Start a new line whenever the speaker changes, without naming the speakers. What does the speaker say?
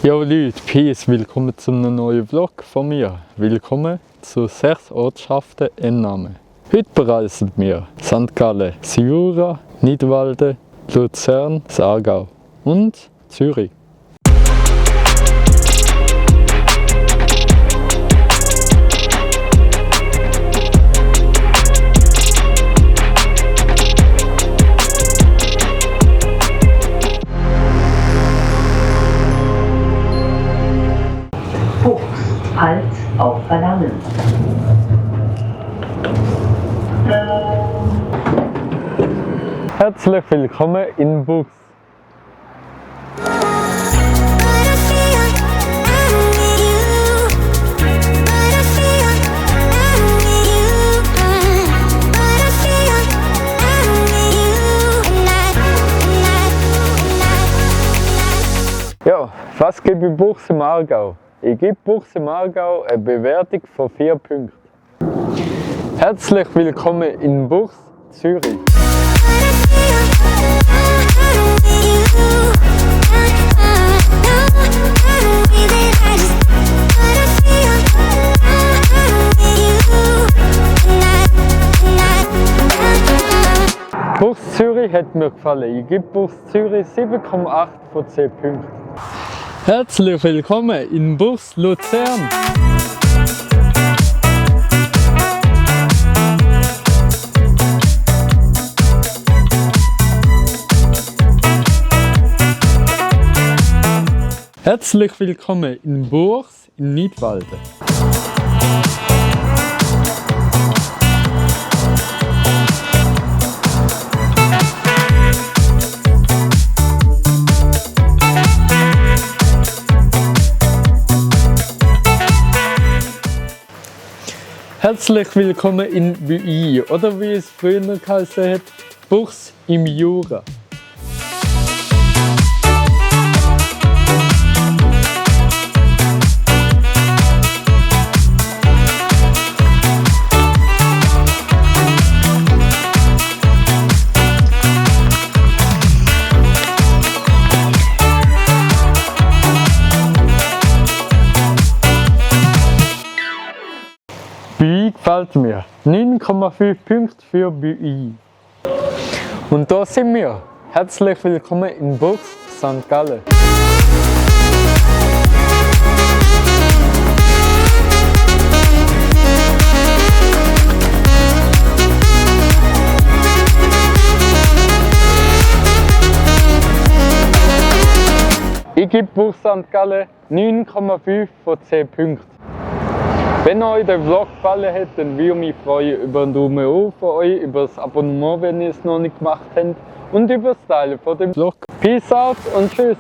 Jo Leute, peace, willkommen zu einem neuen Vlog von mir. Willkommen zu 6 Ortschaften in Namen. Heute bereisen wir St. Gallen, das Jura, Nidwalden, Luzern, das Aargau und Zürich.
Halt auf Verlangen.
Herzlich willkommen in Buchs. Ja, was gebe ich Buchs im Aargau? Ich gebe Buchs im Aargau eine Bewertung von 4 Punkten. Herzlich willkommen in Buchs, Zürich. Buchs Zürich hat mir gefallen. Ich gebe Buchs Zürich 7,8 von 10 Punkten. Herzlich willkommen in Buchs, Luzern. Herzlich willkommen in Buchs, in Nidwalden. Herzlich willkommen in Buy, oder wie es früher geheißen hat, Buchs im Jura. Buy gefällt mir. 9,5 Punkte für Buy. Und da sind wir. Herzlich willkommen in Buchs, St. Gallen. Ich gebe Buchs, St. Gallen 9,5 von 10 Punkten. Wenn euch der Vlog gefallen hat, dann würde ich mich freuen über einen Daumen hoch von euch, über das Abonnement, wenn ihr es noch nicht gemacht habt, und über das Teilen von dem Vlog. Peace out und tschüss!